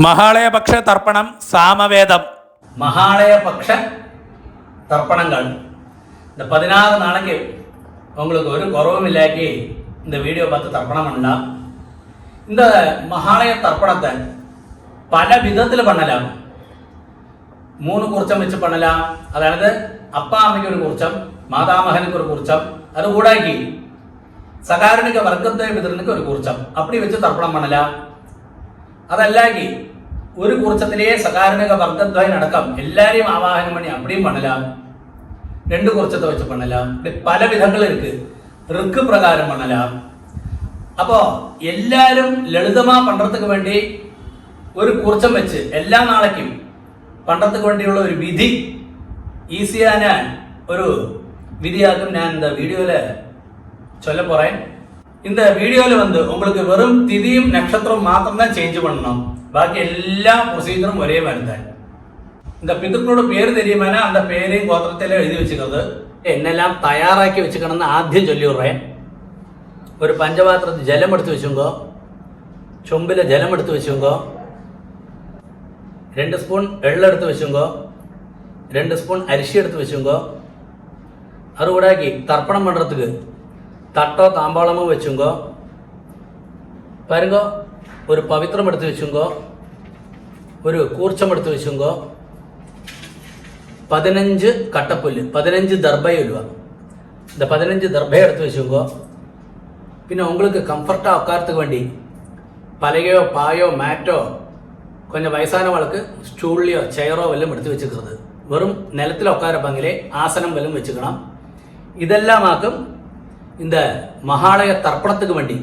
மகாலயபக்ஷ தர்ப்பணம் சாமவேதம். மகாலயபக்ஷ தர்ப்பணங்கள் இந்த 16 நாளைக்கு உங்களுக்கு ஒரு குறவும் இல்லாக்கி இந்த வீடியோ பார்த்து தர்ப்பணம் பண்ணலாம். இந்த மகாலய தர்ப்பணத்தை பல விധത്തിൽ பண்ணலாம். 3 കുർച്ചം വെച്ച് பண்ணலாம். അതായത് അപ്പ അമ്മയ്ക്ക് ഒരു കുർച്ചം, മാതാമഹനുക്ക് ഒരു കുർച്ചം, അത് കൂടാക്കി സകാരണിക വർഗത്തെ വിതരണക്ക് ഒരു കുർച്ചം அப்படி വെച്ച് തർപ്പണം பண்ணலாம். അതല്ലാക്കി ഒരു കുർച്ചത്തിലെ സകാരണിക വർഗദ്വയം അടക്കം എല്ലാരെയും ആവാഹനം பண்ணி அப்படியும் பண்ணலாம். 2 കുർച്ചത്തെ വെച്ച് பண்ணலாம். പല വിധങ്ങൾ இருக்கு. ഋക്ക് പ്രകാരം பண்ணலாம். அப்போ எல்லாரும் ലളിതമാ പண்றதுக்கு വേണ്ടി ഒരു കുർച്ചം വെച്ച് എല്ലാ നാളേക്കും പണ്ടத்துக்கு வேண்டிയുള്ള ഒരു വിധി ഈസിயான ஒரு விதியாகும் நான் இந்த வீடியோல சொல்ல போறேன். இந்த வீடியோல உங்களுக்கு வெறும் திதியும் நட்சத்திரம் மாத்திரம் தான் சேஞ்ச் பண்ணணும். பாக்கி எல்லா ப்ரொசீஜரும் ஒரே மாதிரி தான். இந்த பிதൃக்களோட பேர் தெரியுமானா அந்த பேரையும் கோத்திரத்தில எழுதி வச்சுக்கிறது. என்னெல்லாம் தயாராக்கி வச்சுக்கணும்னு ആദ്യം சொல்லி விடுறேன். ഒരു പഞ്ചപാത്രത്തിൽ ജലം എടുത്ത് വെച്ചുങ്കോ, ചൊമ്പിലെ ജലം എടുത്ത് വെച്ചുങ്കോ, 2 സ്പൂൺ എള്ള എടുത്ത് വെച്ചുങ്കോ, 2 സ്പൂൺ അരിശി എടുത്ത് വെച്ചുങ്കോ, അത് കൂടാക്കി തർപ്പണം പண்றதுக்கு തട്ടോ താമ്പാളമോ വെച്ചുങ്കോ, പാരുങ്കോ ഒരു പവിത്രം എടുത്ത് വെച്ചുങ്കോ, ഒരു കൂർച്ചം എടുത്ത് വെച്ചുങ്കോ, 15 കട്ടപ്പുല്ല്, 15 தர்பை ഉലുവ, இந்த 15 தர்பை எடுத்து வச்சுங்கோ. പിന്നെ உங்களுக்கு கம்ஃபர்ட்டாக உட்காரத்துக்கு வேண்டி பலகையோ பாயோ மேட்டோ, கொஞ்சம் வயசானவளுக்கு ஸ்டூல்லையோ ചെയറോ വല്ലതും എടുത്ത് വെച്ചിരിക്കുന്നത്. വെറും നിലത്തിൽ ഉட்காரப்பங்களே ஆசனம் വല്ലതും വെச்சுக்கணும். இதெல்லாம் ஆக்கும் இந்த மகாலய தர்ப்பணத்துக்கு வேண்டி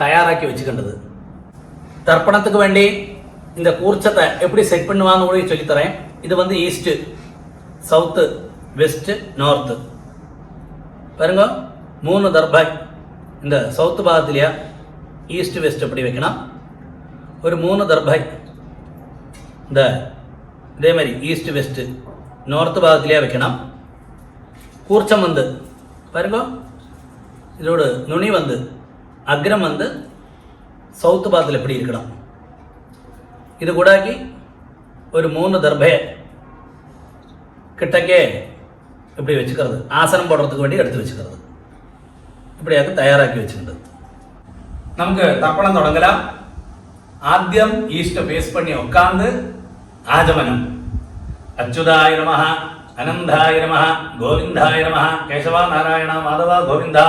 தயாராக்கி வச்சுக்கின்றது. தர்ப்பணத்துக்கு வேண்டி இந்த கூர்ச்சத்தை எப்படி செட் பண்ணுவாங்க கூட சொல்லித்தரேன். இது ஈஸ்ட், சவுத்து, வெஸ்ட், நார்த்து. பாருங்க 3 தர்பை இந்த சவுத்து பாகத்திலேயே ஈஸ்ட் வெஸ்ட் எப்படி வைக்கணும். ஒரு 3 தர்பை இந்த இதே மாதிரி ஈஸ்ட் வெஸ்ட் நார்த்து பாகத்திலேயே வைக்கணும். கூர்ச்சம் பாருங்க இதோட நுனி அக்ரம் சவுத்து பாகத்தில் எப்படி இருக்கணும். இது கூடாக்கி ஒரு 3 தர்பை கிட்டக்கே இப்படி வச்சுக்கிறது. ஆசனம் போடுறதுக்கு வேண்டி எடுத்து வச்சுக்கிறது. இப்படியாக தயாராக்கி வச்சுக்கிறது. നമുക്ക് തർപ്പണം തുടങ്ങലാം. ആദ്യം ഈസ്റ്റ് ഫേസ് പണി ഉட்கார்ந்து ആചമനം. അച്യുതായ നമഃ, അനന്തായ നമഃ, ഗോവിന്ദായ നമഃ, കേശവ നാരായണ മാധവ ഗോവിന്ദ,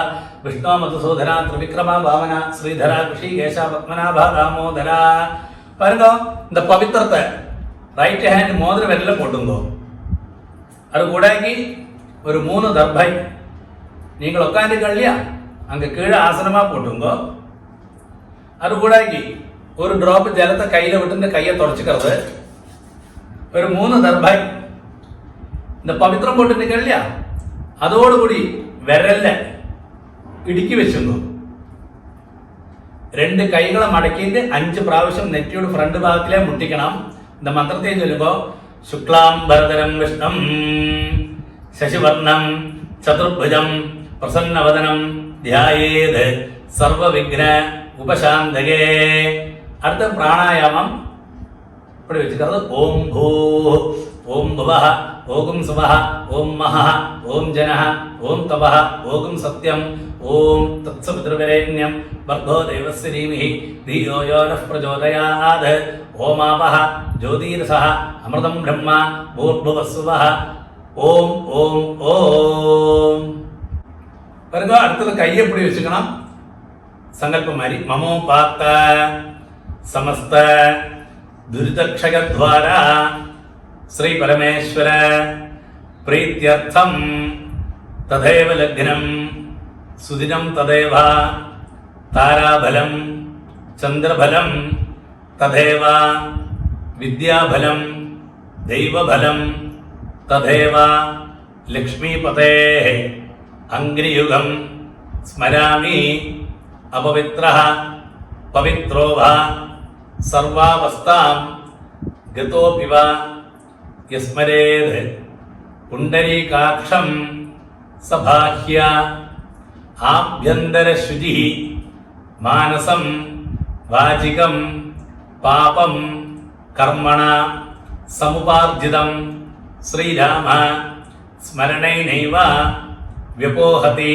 വിഷ്ണു മധുസൂദന ത്രിവിക്രമ വാമന ശ്രീധര ഋഷികേശ പത്മനാഭ ദാമോദര. பாருங்க இந்த பவித்திரத்தை ரைட் ஹேண்ட் மோதிர விரல்ல போட்டுங்கோ. அது கூடாக்கி ஒரு 3 தர்பை நீங்கள் உட்காந்துக்க இல்லையா, அங்கே கீழே ஆசனமாக போட்டுங்கோ. அது கூடாக்கி ஒரு ட்ராப் ஜலத்தை கையில் விட்டு இந்த கையை தொடச்சிக்கிறது. ஒரு 3 தர்பை இந்த பவித்திரம் போட்டுருக்க இல்லையா, அதோடு கூடி விரல்ல ഇടുക്കി വെച്ചുങ്ങോ. 2 കൈകളെ മടക്കിയിട്ട് 5 പ്രാവശ്യം നെറ്റിയുടെ ഫ്രണ്ട് ഭാഗത്തിലെ മുട്ടിക്കണം. இந்த മന്ത്രത്തെ ചൊല്ലുമ്പോൾ ശുക്ലാം ഭരതരം വിഷ്ണം ശശിവർണം ചതുർഭുജം പ്രസന്നവദനം ധ്യായേത് സർവവിഘ്ന ഉപശാന്തകേ. അടുത്ത പ്രാണായാമം இப்படி வச்சுக்கிறது. ஓம் பூ, ஓம் புவஹ, ஓகும் சுவஹ, ஓம் மஹஹ, ஓம் ஜனஹ, ஓம் தவஹ, ஓகும் சத்யம், ஓம் தத்சவிதுர்வரேண்யம் வர்கோ தேவஸ்ய தீமஹி धियो यो नः प्रचोदयात्. ஓமாவஹ ஜோதிர்சஹ அமிர்தம் பிரம்மா பூர்புவஸ்வஹ. ஓம் ஓம் ஓம். பாருங்க அடுத்தது கையை எப்படி வச்சுக்கணும். சங்கல்பம் மாதிரி மமோ பார்த்த சமஸ்த துரிதக்ஷயத்வாரா ஸ்ரீ பரமேஸ்வர பிரீத்யர்த்தம் ததேவ லக்னம் சுதினம் ததேவ தாராபலம் சந்திரபலம் ததேவ வித்யாபலம் தெய்வபலம் ததேவ லக்ஷ்மீபதே அங்கிரியுகம் ஸ்மராமி அபவித்ரஹ பவித்ரோ வா സർവാവസ്ഥാം ഗതോപിവ യസ്മരേത് പുണ്ടരീകാക്ഷം സഭാഹ്യ ആഭ്യന്തരശുചി മാനസം വാചികം പാപം कर्मण समुपार्जितं श्रीराम स्मरणैनैव व्यपोहति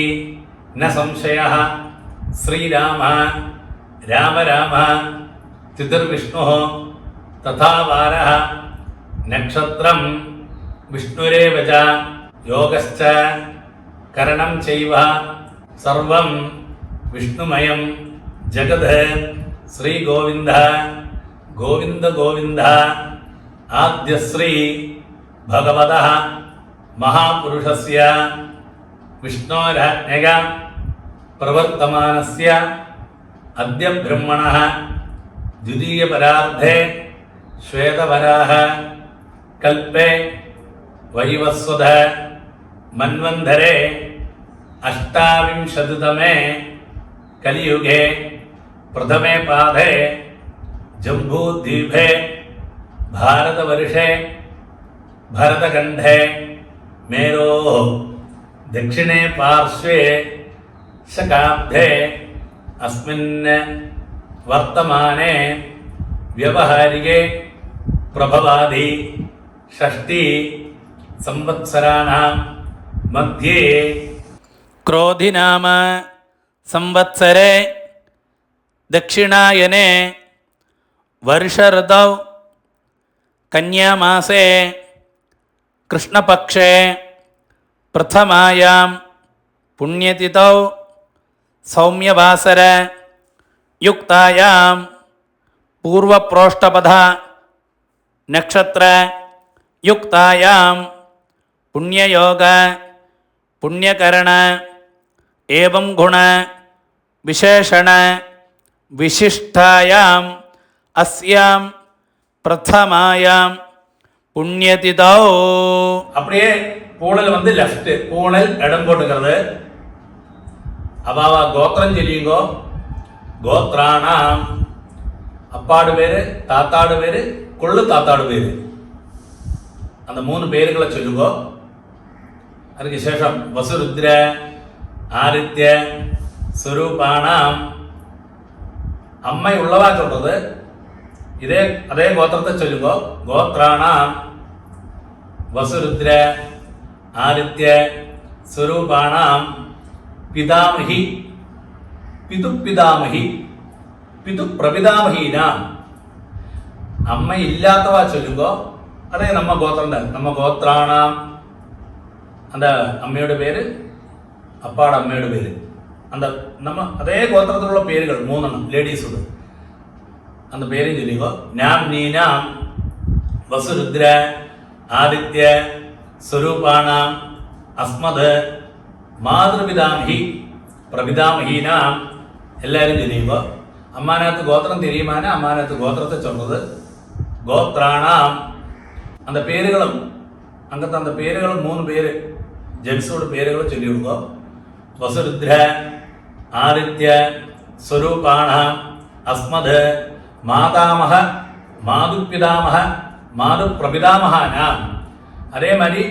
न संशयः। श्रीराम राम राम तिथिर्विष्णुः तथा वारः नक्षत्रं विष्णुरेव च योगश्च करणं चैव सर्वं विष्णुमयं जगत्। श्रीगोविन्द गोविन्द गोविन्द आद्यश्री भगवतः महापुरुषस्य विष्णोराज्ञया प्रवर्तमानस्य अद्य ब्रह्मणः द्वितीयपरार्धे श्वेतवराह कल्पे वैवस्वत मन्वन्धरे अष्टाविंशतितमे कलियुगे प्रथमे पादे जम्बूद्वीपे भारतवर्षे भरतखण्डे मेरोः दक्षिणे पार्श्वे शकाब्दे अस्मिन् वर्तमाने व्यवहारिके प्रभवादि षष्ठी संवत्सराणां मध्ये क्रोधिनाम संवत्सरे दक्षिणायने वर्षऋतौ कन्यामासे कृष्णपक्षे प्रथमायां पुण्यतिथौ सौम्यवासर युक्तायां पूर्वप्रोष्ठपद नक्षत्र युक्तायां पुण्ययोग पुण्यकरण एवं गुण विशेषण विशिष्टायाम् अस्यां प्रथमायां पुण्यतिथौ। அப்படியே பூணல் வந்து லெஃப்ட், பூணல் இடம் போட்டுக்கிறது. அவாவா கோத்திரம் சொல்லிங்கோ. கோத்ராணாம் அப்பாடு பேரு, தாத்தாடு பேரு, கொள்ளு தாத்தாடு பேரு, அந்த 3 பேர்களை சொல்லுங்கோ. அதுக்கு சேஷம் வசுருத்ர ஆதித்ய ஸ்வரூபானாம் அம்மை உள்ளவா சொல்றது. அதே கோத்திரத்தை சொல்லுங்கோ. கோத்ராணாம் வசுருத்ர ஆதித்ய ஸ்வரூபானாம் பிதாமகி பிது பிதாமகி பிது பிரபிதாமகீனாம் அம்மை இல்லாதவா சொல்லுங்கோ. அதே நம்ம கோத்திரம் தான். நம்ம கோத்ராணாம் அந்த அம்மையோட பேரு, அப்பாட அம்மையோட பேரு, அந்த நம்ம அதே கோத்திரத்தில் உள்ள பேர்கள் 3 லேடிஸோட அந்த பேரையும் சொல்லிங்கோ. நாம் நீனாம் வசுருத்ர ஆதித்ய ஸ்வரூபானாம் அஸ்மத் മാതൃപിതാമഹി പ്രപിതാമഹീനാം എല്ലാവരും ചൊല്ലിയുമ്പോൾ അമ്മാനകത്ത് ഗോത്രം തിരിയുമാന അമ്മാനകത്ത് ഗോത്രത്തെ ചൊന്നത്. ഗോത്രാണാം அந்த പേരുകളും അങ്ങനത്തെ அந்த പേരുകളും 3 പേര് ജെൻസോട് പേരുകൾ ചൊല്ലി കൊടുക്കുക. വസുരുദ്ര ആദിത്യ സ്വരൂപാണാം അസ്മത് മാതാമഹ മാതുപിതാമഹ മാതുപ്രപിതാമഹാനാം. അതേമാതിരി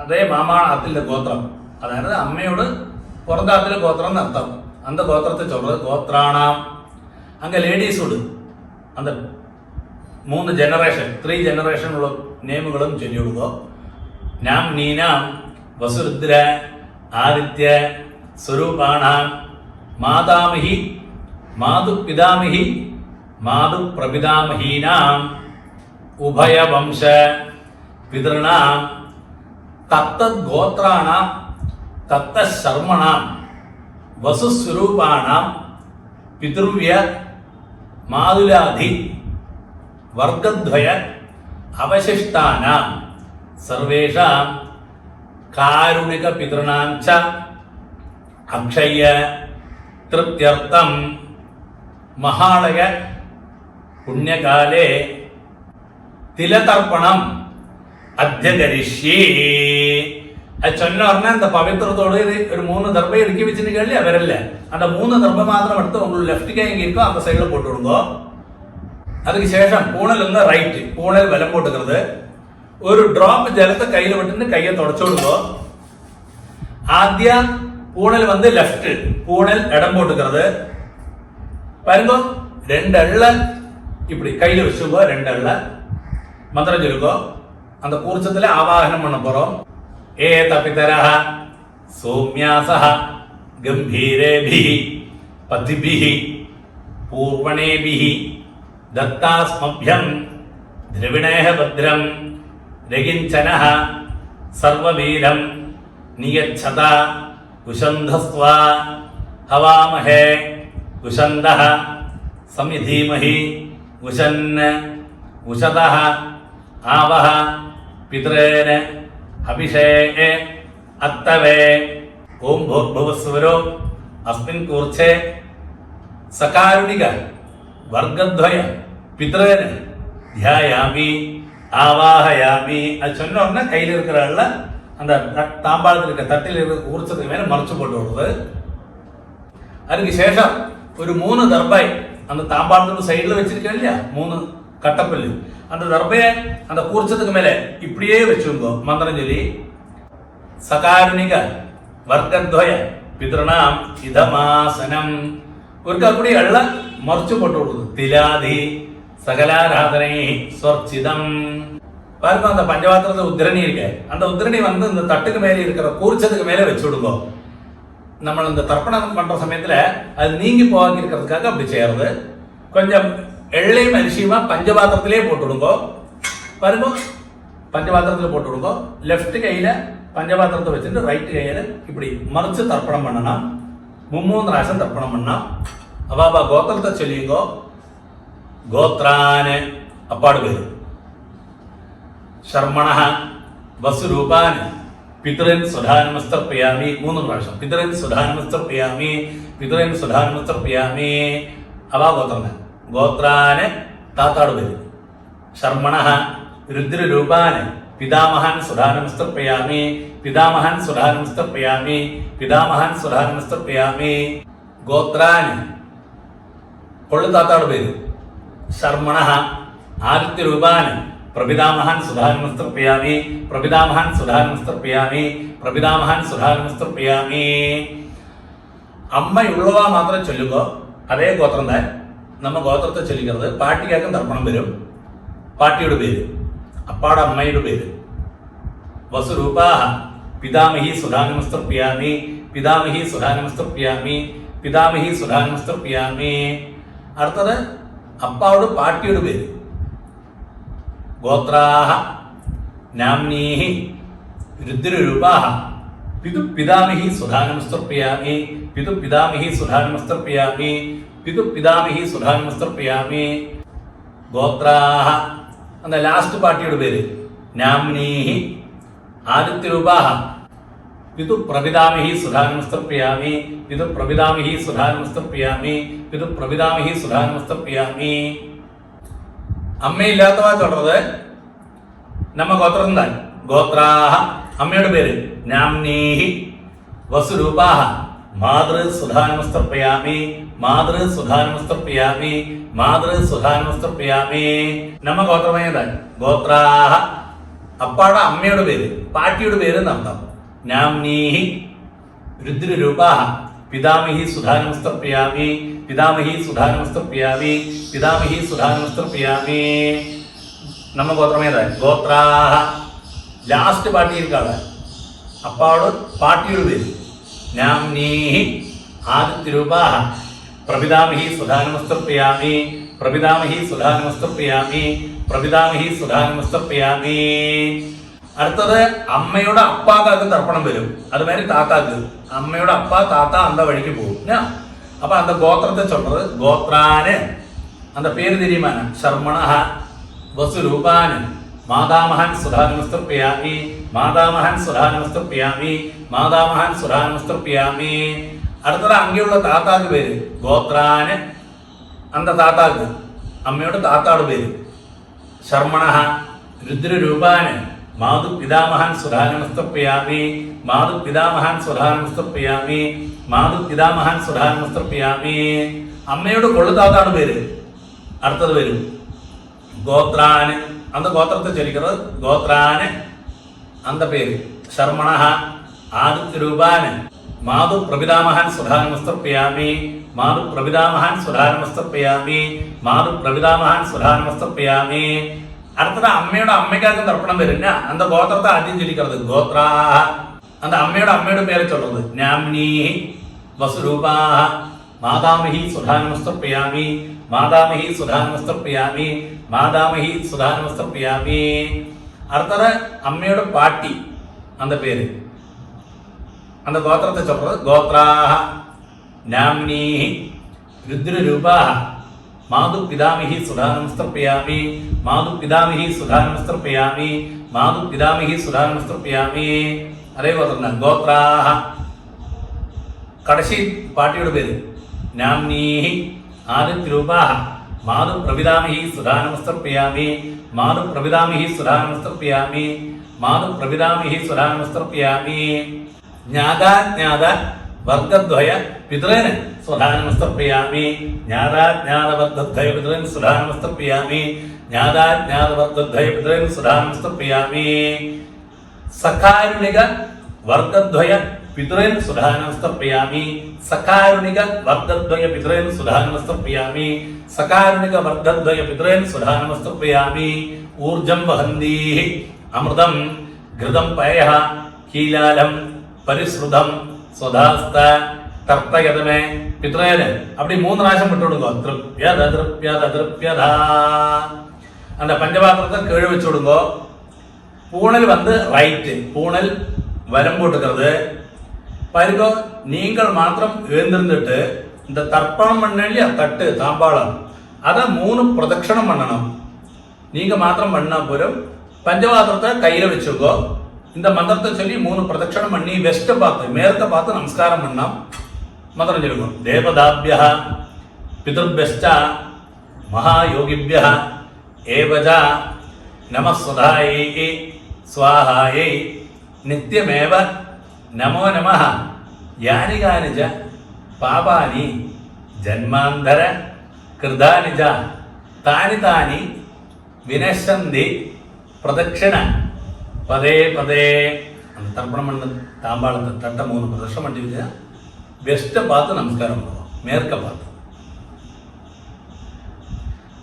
അതേ മാമാണത്തിലെ ഗോത്രം, അതായത് അമ്മയോട് പുറത്താത്തിലെ ഗോത്രം എന്നർത്ഥം. அந்த கோத்திரத்தை சொல்றது கோத்ராணாம். அங்கே லேடிஸோடு அந்த 3 ஜெனரேஷன் 3 ஜெனரேஷன் உள்ள நேமுகளும் சொல்லி கொடுங்கோ. நாம் நீனாம் வசுருத்ர ஆதித்ய ஸ்வரூபாணாம் மாதாமகி மாது பிதாமகி மாது பிரபிதாமகீனாம் உபயவம்ச பிதॄணாம் தத்தத் கோத்ராணாம் தத்த சர்மணாம் வசுஸ்வரூபாணாம் பிதృவ்ய மாதுலாதி வர்க்கத்வய அவசிஷ்டானாம் சர்வேஷாம் காருணிக பிதॄணாம் ச அக்ஷய திருப்தியர்த்தம் மகாலய புண்ணியகாலே திலதர்ப்பணம் അധ്യകരിഷ്യേ. അത് ചൊല്ല പറഞ്ഞാൽ இந்த பவித்திரத்தோடு ஒரு 3 தர்பை எடுக்கி வச்சுருக்கீங்க அவரல்ல. அந்த 3 தர்பை மாத்திரம் எடுத்து உங்களுக்கு லெஃப்ட் கை எங்கே இருக்கோ அந்த சைடில் போட்டு விடுங்க. அதுக்கு சேஷம் பூணல் வந்து ரைட்டு, பூணல் வெலம் போட்டுக்கிறது. ஒரு டிராப் ஜலத்தை கையில் விட்டுன்னு கையை தொடச்சு விடுங்க. ஆத்தியா பூணல் வந்து லெஃப்ட், பூணல் இடம் போட்டுக்கிறது. பாருங்க 2 எள்ள இப்படி கையில் வச்சுக்கோ, 2 அள்ள மந்திரம் சொல்லுக்கோ. அந்த கூர்ச்சத்துல ஆவாகனம் பண்ண போறோம். ஏத பிதரஹ சௌம்யாசஹ கம்பீரேபிஹி பதிபிஹி பூர்வணேபிஹி தத்தாஸ்மभ्यं द्रविणेह भद्रं रगिञ्चनः सर्ववीरं नियच्छता उषन्धस्वा हवामहे उषन्दः समिधीमहि उषन् उषतः आवह पितॄन् अभिषेके अत्तवे ओम भूर्भुवस्सुवरो अस्मिन् कूर्चे सकारुणिक वर्गद्वय पितॄन् ध्यायामि ஆவாஹயாமி. அது சொன்ன உடனே கையில் இருக்கிற அந்த தாம்பாளத்தில் இருக்க தட்டில் இருக்கிற ஊர்ச்சத்துக்கு மேலே மறைச்சு போட்டு விடுறது. அதுக்கு சேஷம் ஒரு 3 தர்பாய் அந்த தாம்பாளத்துக்கு சைடில் வச்சிருக்கேன் இல்லையா, 3 கட்டப்பல்லு, அந்த தர்பையை அந்த கூர்ச்சத்துக்கு மேலே இப்படியே வச்சுருந்தோ மந்திரம் சொல்லி சகாருணிக வர்க்கத்வய பிதൃணாம் இதமாசனம் ஒருக்கா கூடிய மறைச்சு போட்டு விடுறது. திலாதி சகலாராதனை ஸ்வர்ச்சிதம். பாருங்க, அந்த பஞ்சபாத்திரத்துல உத்திரணி இருக்கு, அந்த உத்திரணி இந்த தட்டுக்கு மேலே இருக்கிற கூர்ச்சத்துக்கு மேலே வச்சு விடுங்க. நம்ம இந்த தர்ப்பணம் பண்ற சமயத்துல அது நீங்கி போகாம இருக்கிறதுக்காக அப்படி செய்யறது. கொஞ்சம் எள்ளையும் அரிசியுமா பஞ்சபாத்திரத்திலே போட்டு விடுங்க. பாருங்க, பஞ்சபாத்திரத்துல போட்டு விடுங்க. லெஃப்ட் கையில பஞ்சபாத்திரத்தை வச்சுட்டு ரைட் கையில இப்படி மறைச்சு தர்ப்பணம் பண்ணணும். 3 പ്രാവശ്യം தர்ப்பணம் பண்ணா அவாபா கோத்திரத்தை சொல்லிங்கோ. கோத்ரான் அப்பாடு பேரு, ശർമ്മണഃ വസുരൂപാൻ പിതൃൻ സുധാനമസ്തർപ്പയാമി 3 പ്രാവശ്യം. പിതൃൻ സുധാനമസ്തർപ്പയാമി, പിതൃൻ സുധാനമസ്തർപ്പയാമി. അവ ഗോത്രന് ഗോത്രാന് താത്താട് പേര്. ശർമ്മണഃ രുദ്രരൂപാൻ പിതാമഹൻ സുധാനമസ്തർപ്പയാമി, പിതാമഹൻ സുധാനമസ്തർപ്പയാമി, പിതാമഹൻ സുധാനമസ്തർപ്പയാമി. ഗോത്രാൻ കൊള്ളു താത്താട് പേര്. ശർമ്മണഃ ആദിത്യരൂപാൻ പ്രപിതാമഹൻ സുധാനമസ്തർപ്പയാമി, പ്രപിതാമഹൻ സുധാനമസ്തർപ്പയാമി, പ്രപിതാമഹൻ സുധാനമസ്തർപ്പയാമി. അമ്മയുള്ളവ മാത്രം ചൊല്ലുക. അതേ ഗോത്രം തന്നെ നമ്മ ഗോത്രത്തെ ചൊല്ലിക്കുന്നത്. പാട്ടിക്കാക്കും തർപ്പണം വരും. പാട്ടിയുടെ പേര്, അപ്പാടെ അമ്മയുടെ പേര്. വസുരൂപാഹ പിതാമഹി സുധാനമസ്തർപ്പയാമി, പിതാമഹി സുധാനമസ്തർപ്പയാമി, പിതാമഹി സുധാനമസ്തർപ്പയാമി. അടുത്തത് അപ്പാവിടെ പാട്ടിയുടെ പേര്. ഗോത്രാഹ നാംനീഹി രുദ്രരൂപാഹ പിതു പിതാമഹി സുധാനമസ്തർപ്പയാമി, പിതു പിതാമഹി സുധാനമസ്തർപ്പയാമി, പിതു പിതാമഹി സുധാനമസ്തർപ്പയാമി. ഗോത്രാഹ എന്ന ലാസ്റ്റ് പാർട്ടിയുടെ പേര്. നാംനീഹി ആദിത്യരൂപാഹ പിതു പ്രപിതാമഹി സുധാനമസ്തർപ്പയാമി, പിതു പ്രപിതാമഹി സുധാനമസ്തർപ്പയാമി, പിതു പ്രപിതാമഹി സുധാനമസ്തർപ്പയാമി. അമ്മയില്ലാത്തവ ചൊല്ലുന്നത് നമ്മ ഗോത്രം തന്നെ. ഗോത്രാഹ അമ്മയുടെ പേര്. നാംനീഹി വസുരൂപാഹ മാതൃ സുധാനമസ്തർപ്പയാമി, മാതൃ സുധാനമസ്തർപ്പയാമി, മാതൃ സുധാനമസ്തർപ്പയാമി. നമ്മ ഗോത്രമേതാൻ. ഗോത്രാഹ അപ്പാടെ അമ്മയുടെ പേര്, പാട്ടിയുടെ പേര് നടത്താം. നാംനീഹി രുദ്രരൂപാഹ പിതാമഹി സുധാനമസ്തർപ്പയാമി, പിതാമഹി സുധാനമസ്തർപ്പയാമി, പിതാമഹി സുധാനമസ്തർപ്പയാമി. നമ്മ ഗോത്രമേതാൻ. ഗോത്രാഹ ലാസ്റ്റ് പാട്ടിയിരിക്കാതെ അപ്പാട് പാട്ടിയുടെ പേര്. നാംനീഹി ആദിത്യരൂപാഹ പ്രപിതാമഹി സുധാനമസ്തർപ്പയാമി, പ്രപിതാമഹി സുധാനമസ്തർപ്പയാമി, പ്രപിതാമഹി സുധാനമസ്തർപ്പയാമി. അടുത്തത് അമ്മയുടെ അപ്പാക്കാക്ക് തർപ്പണം വരും. അതുമാതിരി താത്താക്ക്. അമ്മയുടെ അപ്പ താത്ത അന്ത വഴിക്ക് പോകും. അപ്പൊ அந்த ഗോത്രത്തെ ചൊല്ലത് ഗോത്രാന്. அந்த പേര് തിരിയുമാന. ശർമ്മണഃ വസുരൂപാന് മാതാമഹൻ സുധാനമസ്തർപ്പയാമി, മാതാമഹൻ സുധാനമസ്തർപ്പയാമി, മാതാമഹൻ സുധാനമസ്തർപ്പയാമി. അടുത്തത് അങ്ങനെയുള്ള താത്താക്ക് പേര്. ഗോത്രാന് அந்த താത്താക്ക് അമ്മയുടെ താത്താട് പേര്. ശർമ്മണഃ രുദ്രരൂപാന് മാതു പിതാമഹൻ സുധാനമസ്തർപ്പയാമി, മാതു പിതാമഹൻ സുധാനമസ്തർപ്പയാമി, മാതു പിതാമഹൻ സുധാനമസ്തർപ്പയാമി. അമ്മയുടെ കൊള്ളുതാത്താണ് പേര്. അടുത്തത് വരും ഗോത്രാന്. അന്ത ഗോത്രത്തെ ചൊല്ലിക്കുന്നത് ഗോത്രാന് അന്ത പേര്. ശർമ്മണഃ ആദിത്യരൂപാന് മാതു പ്രപിതാമഹാൻ സുധാനമസ്തർപ്പയാമി, മാതു പ്രപിതാമഹാൻ സുധാനമസ്തർപ്പയാമി, മാതു പ്രപിതാമഹാൻ സുധാനമസ്തർപ്പയാമി. അടുത്തത് അമ്മയുടെ അമ്മയ്ക്കാർക്കും തർപ്പണം വരുന്ന அந்த ഗോത്രത്തെ ആദ്യം ചൊല്ലിക്കുന്നത് ഗോത്രാ. அந்த അമ്മയുടെ പേരെ ചൊല്ലുന്നത് നാംനീ വസുരൂപാ മാതാമഹി സുധാനമസ്തർപ്പയാമി, മാതാമഹി സുധാനമസ്തർപ്പയാമി, മാതാമഹി സുധാനമസ്തർപ്പയാമി. അടുത്തത് അമ്മയുടെ പാട്ടി அந்த പേര് அந்த ഗോത്രത്തെ ചൊല്ലുന്നത് ഗോത്രാ നാംനീ രുദ്രരൂപാ മാതു പിതാമഹി സുധാനമസ്തർപ്പയാമി, മാതു പിതാമഹി സുധാനമസ്തർപ്പയാമി, മാതു പിതാമഹി സുധാനമസ്തർപ്പയാമി. അതേപോലെ തന്നെ ഗോത്രാഹ കടശി പാട്ടിയുടെ പേര് നാംനീ ആദിത്യരൂപാഹ മാതു പ്രപിതാമഹി സുധാനമസ്തർപ്പയാമി, മാതു പ്രപിതാമഹി സുധാനമസ്തർപ്പയാമി, മാതു പ്രപിതാമഹി സുധാനമസ്തർപ്പയാമി. ജ്ഞാതാജ്ഞാത വർഗദ്വയ പിതൃന് സുധാനമസ്തർപ്പയാമി, ജ്ഞാതാജ്ഞാതവർഗദ്വയ പിതൃന് സുധാനമസ്തർപ്പയാമി, ജ്ഞാതാജ്ഞാതവർഗദ്വയ പിതൃന് സുധാനമസ്തർപ്പയാമി. സഖാരുണിക വർഗദ്വയ പിതൃന് സുധാനമസ്തർപ്പയാമി, സഖാരുണിക വർഗദ്വയ പിതൃന് സുധാനമസ്തർപ്പയാമി, സഖാരുണിക വർഗദ്വയ പിതൃന് സുധാനമസ്തർപ്പയാമി. ഊർജം വഹന്തി അമൃതം ഘൃതം പയഃ കീലാലം പരിശ്രുതം സ്വധാസ്ത തർപ്പയതമേ പിതൃന്. அப்படி 3 പ്രാവശ്യം വിട്ടുകൊടുക്കുക. തൃപ്യത തൃപ്യത തൃപ്യത. அந்த பஞ்சபாத்திரத்தை கீழே வச்சு விடுங்கோ. பூணல் ரைட்டு, பூணல் வலம் போட்டுக்கிறது. பாருங்க, நீங்கள் மாத்திரம் எழுந்திருந்துட்டு இந்த தர்ப்பணம் பண்ண இல்லையா தட்டு தாம்பாளம் அதை 3 பிரதட்சணம் பண்ணணும். நீங்க மாத்திரம் பண்ணா போதும். பஞ்சபாத்திரத்தை கையில வச்சுக்கோ. இந்த மந்திரத்தை சொல்லி 3 பிரதட்சணம் பண்ணி வெஸ்ட்டை பார்த்து மேற்க பார்த்து நமஸ்காரம் பண்ணோம். மந்திரம் சொல்லுவோம். தேவதாபிய பிதர்பியஷ்ட மகாயோகிபிய ஏவஜா நமஸ்வதாயை ஸ்வாஹாயை நித்யமேவ நமோ நமः. யானி கானிஜ பாபாനി ജന്മാന്തര കൃതാനി ച താനി താനി വിനശ്യന്തി പ്രദക്ഷിണ പതേ പതേ. அந்த தர்ப்பணம் பண்ண தாம்பாளத்தை தட்டை 3 பிரதட்சணம் பண்ணிட்டு வெஸ்ட்டை பார்த்து நமஸ்காரம் பண்ணுவோம், மேற்க பார்த்து.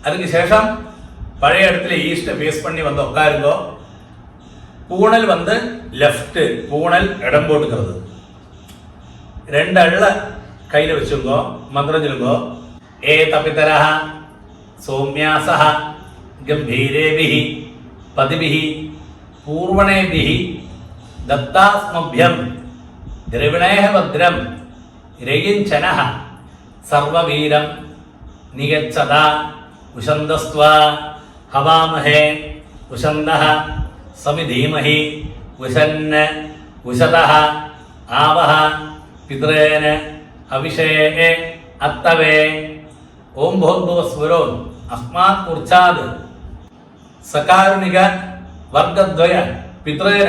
அதுக்கு சேஷம் பழைய இடத்துல ஈஸ்ட்டை ஃபேஸ் பண்ணி வந்து உட்காருங்கோ. பூணல் லெஃப்ட், பூணல் இடம் போட்டுக்கிறது. 2 அள்ள கையில் வச்சுங்கோ. மந்திரம் சொல்லுங்கோ. ஏ தபிதரஹ சௌமியாசஹ கம்பீரேபிஹி பதிபிஹி பூர்வணேபிஹி ദത്താസ്മഭ്യം ദ്രവിണേഹ ഭദ്രം രയിഞ്ചനഃ സർവവീരം നിയച്ഛത ഉശന്തസ്ത്വ ഹവാമഹേ ഉശന്തഃ സമിധീമഹി ഉശന്ന ഉശതഃ ആവഹ പിതൃന അഭിഷേകേ അത്തവേ. ഓം ഭൂർഭുവസ്വരോ അസ്മാത് ഊർച്ഛാത് സകാരുണിക വർഗദ്വയ പിതൃന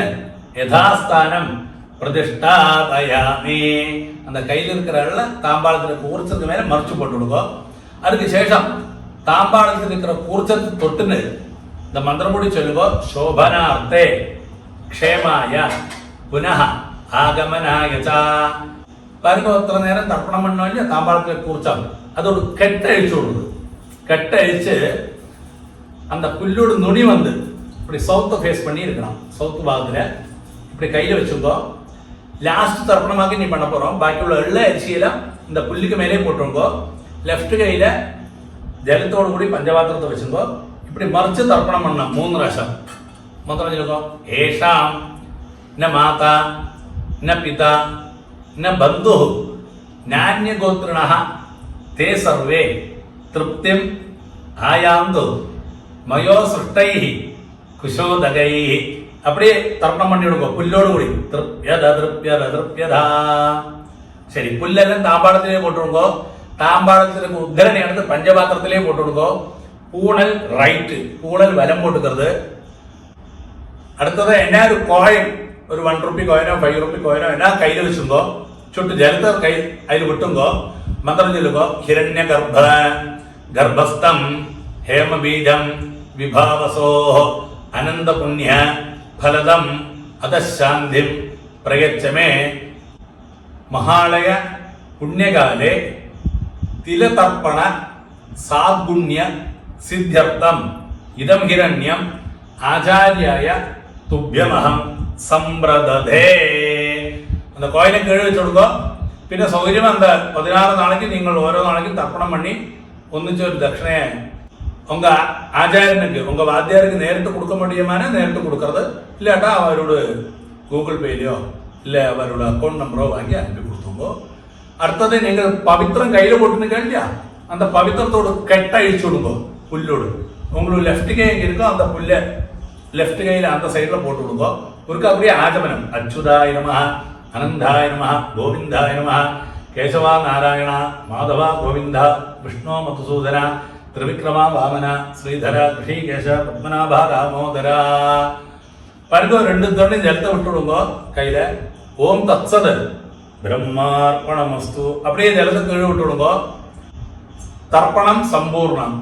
யதாஸ்தானம் பிரதிஷ்டாபயாமி. அந்த கையில் இருக்கிற தாம்பாளத்தில் கூர்ச்சத்துக்கு மேலே மறைச்சு போட்டு விடுவோம். அதுக்கு சேஷம் தாம்பாளத்தில் இருக்கிற கூர்ச்சத்து தொட்டுன்னு இந்த மந்திரப்படி சொல்லுவோம். சோபனார்த்தே க்ஷேமாய புனः ஆகமனாய ச. பாருங்க, ஒருத்தர நேரம் தர்ப்பணம் பண்ணோம் இல்லையா, தாம்பாளத்தில் கூர்ச்சம் அதோட கெட்டழிச்சு விடுது. கெட்டழிச்சு அந்த புல்லோட நுனி இப்படி சவுத்தை ஃபேஸ் பண்ணி இருக்கணும். சவுத்து பாகத்தில் இப்படி கையில் வச்சுக்கோ. லாஸ்ட் தர்ப்பணமாக நீ பண்ண போகிறோம். பாக்கி உள்ள எல்லா அரிசியெல்லாம் இந்த புல்லுக்கு மேலே போட்டுருங்கோ. லெஃப்ட் கையில் ஜலத்தோடு கூடி பஞ்சபாத்திரத்தை வச்சுக்கோ. இப்படி மறைச்சு தர்ப்பணம் பண்ணணும் 3 പ്രാവശ്യം. மொத்தம் சொல்லுங்கோ. ஏஷாம் ந மாதா ந பிதா ந பந்து நானிய கோத்ரிணः தே சர்வே திருப்திம் ஆயாந்து மயோ சிருஷ்டைஹி குஷோதகைஹி. அப்படியே தர்ப்பணம் பண்ணி விடுங்க புல்லோடு கூடி. திருப்யத திருப்யத திருப்யதா. சரி, புல்லெல்லாம் தாம்பாளத்திலே போட்டுவிடுங்கோ. தாம்பாளத்திற்கு உத்தரணி எடுத்து பஞ்சபாத்திரத்திலே போட்டு விடுங்கோ. பூணல் ரைட்டு, பூணல் வலம் போட்டுக்கிறது. அடுத்தது என்ன, ஒரு கோயின், ஒரு 1 ரூபி கோயினோ 5 ரூபி கோயினோ என்ன கையில் வச்சுங்கோ. சுட்டு ஜலத்தை கை அதில் விட்டுங்கோ. மந்திரம் சொல்லுங்கோ. ஹிரண்ய கர்ப்ப கர்ப்பஸ்தம் ஹேமபீஜம் விபாவசோ அனந்த புண்ணிய ഫലദം അധശാന്തിം പ്രയച്ഛമേ മഹാളയ പുണ്യകാലേ തിലതർപ്പണ സാദ്ഗുണ്യ സിദ്ധ്യർത്ഥം ഇദം ഹിരണ്യം ആചാര്യായ തുഭ്യമഹം സമ്പ്രദധേ. அந்த கோயிலை கீழே வச்சு கொடுக்கோ. പിന്നെ സൗകര്യം എന്താ, 16 നാளைக்கு നിങ്ങൾ ഓരോ നാளைக்கும் தர்ப்பணம் பண்ணி ஒന്നിச்சு ஒரு தட்சணையை உங்க ஆச்சாரியனுக்கு உங்க வாத்தியாருக்கு நேரிட்டு கொடுக்க முடியுமான நேரிட்டு கொடுக்கறது, இல்லாட்டா அவரோட கூகுள் பேலையோ இல்லை அவரோட அக்கௌண்ட் நம்பரோ வாங்கி அனுப்பி கொடுத்துங்கோ. அடுத்தது நீங்கள் பவித்திரம் கையில் போட்டுன்னு இல்லையா, அந்த பவித்திரத்தோட கெட்ட அழிச்சு விடுங்கோ புல்லோடு. உங்களுக்கு லெஃப்ட் கை எங்கே இருக்கோ அந்த புல்லை லெஃப்ட் கையில் அந்த சைடில் போட்டு விடுங்கோ. ஒருக்கு அப்படியே ஆச்சமனம் அச்சுதாய நமஹ அனந்தாய நமஹ கோவிந்தாய நமஹ கேசவா நாராயண மாதவா கோவிந்த விஷ்ணு மதுசூதன திரிவிக்ரமா வாமன ஸ்ரீதர ரிஷிகேஷ பத்மநாபா ராமோதரா. பாருங்க, 2 தண்ணி ஜலத்தை விட்டு விடுங்க கையில. ஓம் தத்சத் பிரம்மார்ப்பணமஸ்து அப்படியே ஜலத்தை கீழே விட்டு விடுங்க. தர்ப்பணம் சம்பூர்ணம்.